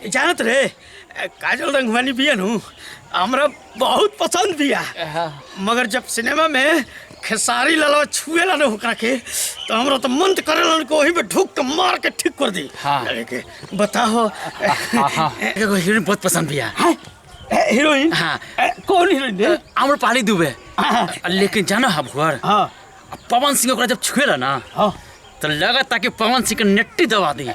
जानत रे काजल रंगवानी बिया नु हमरा बहुत पसंद बिया। मगर जब सिनेमा में खेसारी लाला छुएला न होकरा के तो हमरा तो मन करेला को वही पे ढुक के मार के ठीक कर दी। हाँ। बताओ एगो हीरोइन बहुत पसंद बिया। हीरोइन? हाँ। कौन हीरोइन रे? आम्रपाली दुबे। लेकिन जानो हबुआर, हाँ, पवन सिंह ओकरा जब छुएला ना, हाँ, तो लगता कि पवन सिंह के नेट्टी दबा दी।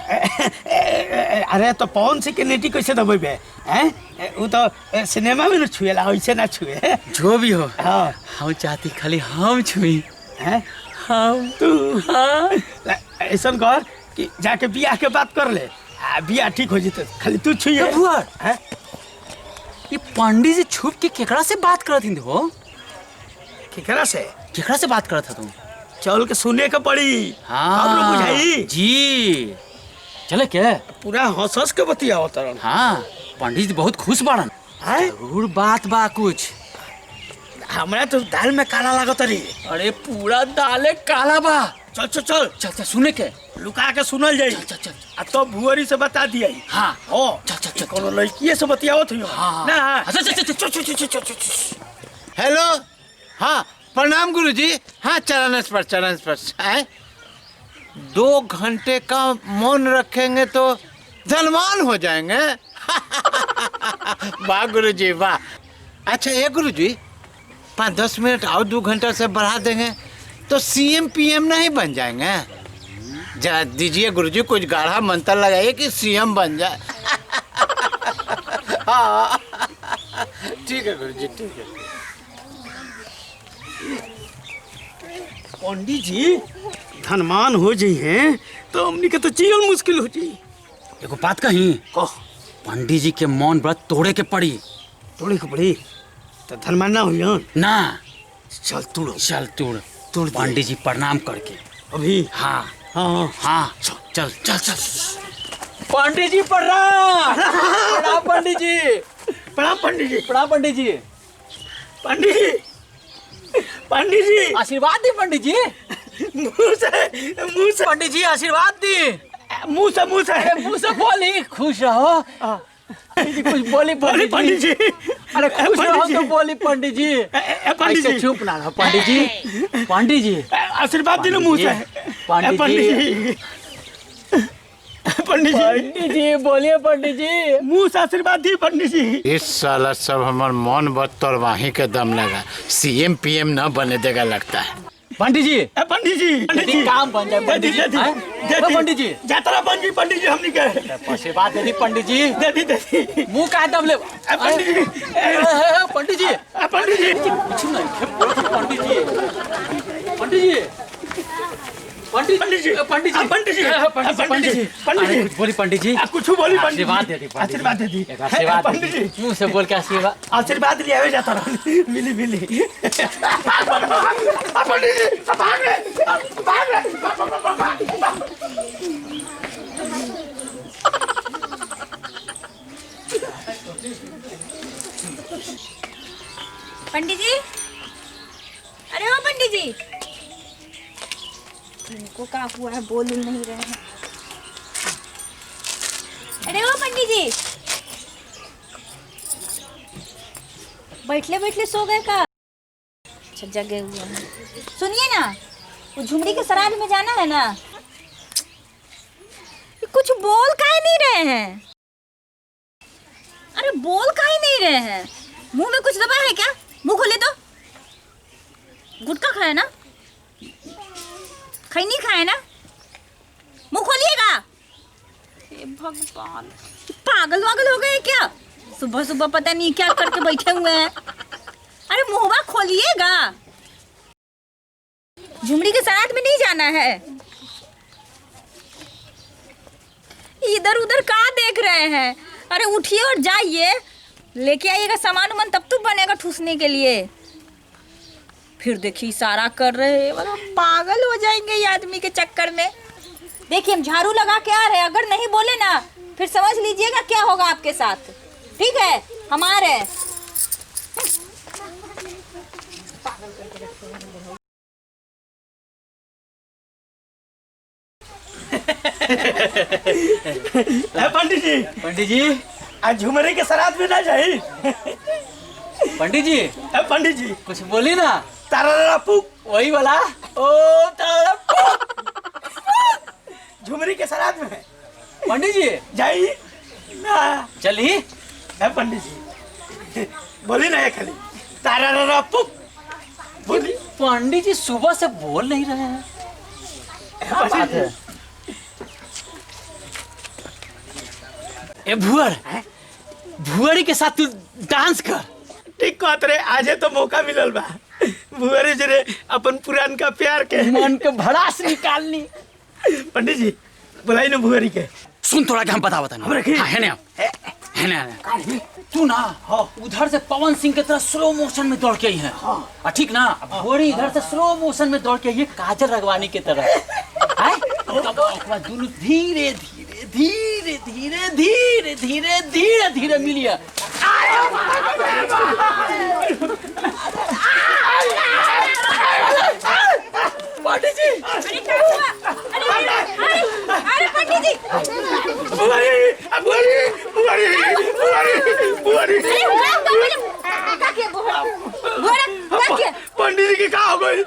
अरे तो पवन सिंह के नेट्टी कैसे दबेबे? हैं वो तो सिनेमा में न छुएला, वैसे ना छुए। जो भी हो, हाँ, हम चाहती खाली हम छुई। हैं हम तू? हाँ ऐसा कर कि जाके बियाह के बात कर ले, बियाह ठीक हो जते, खाली तू छुइए। हैं ये पंडित जी छुप के केकरा से बात करत हिंद हो? केकरा से बात करत था तुम? चल के सुने के पड़ी। हाँ बुझाई जी। चले क्या पूरा हंस के बतियाओ तरन। हाँ पंडित जी बहुत खुश बाड़न। जरूर बात बा कुछ। हमरा तो दाल में काला लागत रही। अरे पूरा दाले काला बा। चल चल चल चल चल सुने के लुका के सुनल जाई। चल चल अब तो भुअरी से बता दिया। हाँ हो चल चल चल कोनो लड़की से बतियाओ थी ना। चल चल चल चल। हेलो, हाँ प्रणाम गुरुजी। हाँ चरण स्पर्श है। 2 घंटे का मौन रखेंगे तो धनवान हो जाएंगे। वाह गुरुजी वाह। अच्छा ये गुरुजी 5-10 मिनट और 2 घंटा से बढ़ा देंगे तो सीएम पीएम नहीं बन जाएंगे? जरा दीजिए गुरुजी कुछ गाढ़ा मंत्र लगाइए कि सीएम बन जाए। हाँ ठीक है गुरुजी ठीक है। पंडित जी धनवान हो जाई हैं तो हमनी के तो जियल मुश्किल हो जाई। एगो बात कही, पंडित जी के मौन व्रत तोड़े के पड़ी। तोड़े के पड़ी तो धनवान ना हो ना। चल तोड़ पंडित जी प्रणाम करके अभी। हाँ हाँ हाँ चल चल चल। पंडित जी प्रणाम। प्रणाम पंडित जी। प्रणाम पंडित जी। प्रणाम पंडित जी। पंडित जी आशीर्वाद दी पंडित जी। मुंह से पंडित जी आशीर्वाद दी। मुंह से बोली खुश रहो। कुछ बोली पंडित जी। अरे खुश रहो तो बोली पंडित जी। पंडित जी चुप ना रहो पंडित जी। पंडित जी आशीर्वाद दी मुंह से। पंडित जी बोलिए पंडित जी। मुंह से आशीर्वाद दी पंडित जी। इस साला सब हमार मौन बत तोड़वाही के दम लगा। सीएम पीएम न बने देगा लगता है। पंडित जी पंडित जी काम बन जाए पंडित जी। पंडित जी जातरा बन जी पंडित जी हमनी के आशीर्वाद दे दी पंडित जी। दे दी मुंह का दम ले पंडित जी। पंडित जी कुछ नहीं पंडित जी। पंडित जी कुछ बोली पंडित जी। कुछ बोली आशीर्वाद दे दी। पंडित जी मुंह से बोल के आशीर्वाद लिया हुए जाता रहा। मिली पंडित जी। अरे हो पंडित जी, इनको क्या हुआ है, बोल नहीं रहे हैं। अरे ओ पंडित जी, बैठले सो गए का? अच्छा जगे हुए हैं। सुनिए ना, वो झुमरी के श्राद्ध में जाना है ना, कुछ बोल काहे नहीं रहे हैं? अरे बोल काहे नहीं रहे हैं? मुंह में कुछ दबा है क्या? मुंह खोले तो। गुटखा खाया ना? खैनी खाए ना? मुंह खोलिएगा। हे भगवान, पागल वागल हो गए क्या? सुबह सुबह पता नहीं क्या करके बैठे हुए हैं। अरे मुंहवा खोलिएगा। झुमरी के श्राद्ध में नहीं जाना है। इधर उधर कहाँ देख रहे हैं? अरे उठिए और जाइए, लेके आइएगा सामान उमान, तब तो बनेगा ठूसने के लिए। फिर देखिए इशारा कर रहे हैं, मतलब पागल हो जाएंगे ये आदमी के चक्कर में। देखिए हम झाड़ू लगा के आ रहे हैं, अगर नहीं बोले ना फिर समझ लीजिएगा क्या होगा आपके साथ। ठीक है, हम आ रहे हैं। पंडित जी, पंडित जी, आज झुमरी के श्राद्ध में ना जाई। पंडित जी, पंडित जी कुछ बोली ना। तारा पुक वही वाला। ओ तारा झुमरी के श्राद्ध में पंडित जी जाई ना। चली। पंडित जी बोली ना खाली तारा पुक बोली। पंडित जी सुबह से बोल नहीं रहे हैं। क्या बात है? ए भुअर, भुअरी के साथ तू डांस कर। ठीक कहत रे, आजे तो मौका मिलल बा। भुअरी जरे अपन पुरान का प्यार के मन के भड़ास निकालनी। पंडित जी बुलाई ना भुअरी के। सुन थोड़ा क्या हम बता ना। है ना तू ना उधर से पवन सिंह की तरह स्लो मोशन में दौड़ के आई है। ठीक ना। भुअरी इधर से स्लो मोशन में दौड़ के आई है काजल रगवानी की तरह। दोनों धीरे धीरे धीरे धीरे धीरे धीरे धीरे धीरे मिलिए। पंडित जी, अरे क्या हुआ? अरे पंडित जी, बुआरी बुआरी बुआरी बुआरी बुआरी। अरे हुआ क्या किया? बुआरा क्या किया? पंडित जी की क्या हो गई?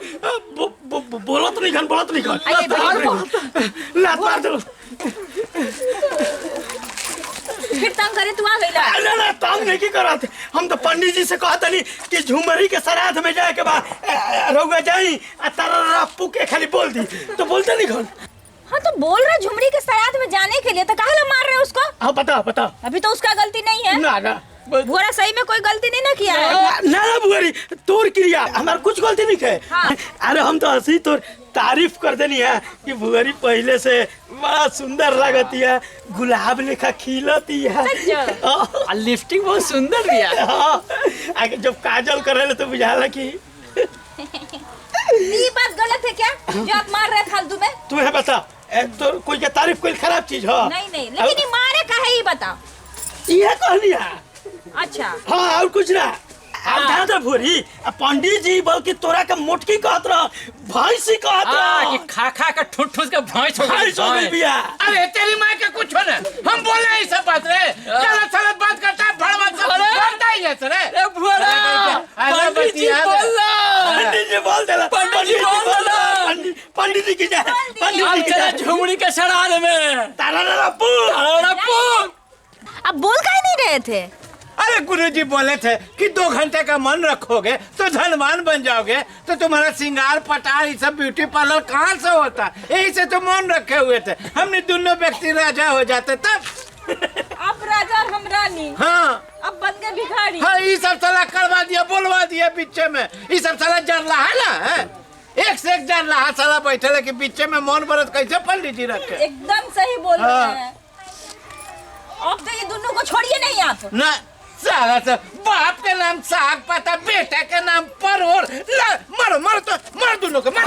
बोलो तो नहीं खान लात मार दो। फिर तंग करे तू आ गईला। ना तंग नहीं की करा थे। हम तो पंडित जी से कहता नहीं कि झुमरी के श्राद्ध में जाए के बाद रहुआ जाई तारा पुके खाली बोल दी तो बोलते नहीं खान। हाँ तो बोल रहा झुमरी के श्राद्ध में जाने के लिए तो काहे ला मार रहे उसको? हाँ बता। अभी तो उसका गलती नहीं है ना बुआरा सही में कोई गलती नहीं ना किया है। ना बुआरी तोर क्रिया हमार कुछ गलती नहीं है। हाँ। अरे हम तो हंसी तोर तारीफ कर देनी है कि बुआरी पहले से बड़ा सुंदर लगती है, गुलाब लेखा खिलती है। लिपस्टिक बहुत सुंदर दिया। आगे जब काजल करे तो बुझाला कि ये बात गलत है क्या जो आप मार रहे फालतू में? तुम्हें बता तो कोई का तारीफ कोई खराब चीज हो? नहीं लेकिन ये मारे काहे ही बताओ। ये कहनी है। अच्छा हाँ और कुछ ना। ध्यान दे भूरी, पंडित जी बल्कि तोरा के मोटकी कहत रहा, भैंसी कहत रहा कि खा के ठुस के भैंस हो गई बिया। अरे तेरी माँ के कुछ होना, हम बोल रहे हैं सब बात रे। गलत बात करता है, भड़ बात करता ही है रे। ए भुअरा, पंडित जी बोल रहा। पंडित जी बोल देला। पंडित जी की जाए। पंडित जी की जाए झुमरी के श्राद्ध में तारा अब बोल काहे नहीं रहे थे? अरे गुरुजी बोले थे कि 2 घंटे का मन रखोगे तो धनवान बन जाओगे, तो तुम्हारा श्रृंगार पटार ये सब ब्यूटी पार्लर कहाँ से होता, यही से तो मन रखे हुए थे। हमने दोनों व्यक्ति राजा हो जाते तब। आप राजा और हम रानी। हाँ अब बन गए भिखारी। हाँ ये सब साला करवा दिया, बोलवा दिया बीचे में। ये सब साला जरला है ना, है एक से एक जरला साला बैठे लेके बीचे में मौन व्रत कैसे पंडित जी रखे। एकदम सही बोल रहे हैं। अब तो ये दोनों को छोड़िए नहीं आप। ना साला से बाप के नाम साग पाता, बेटा के नाम परवल। मारो तो मार दोनों को, मार।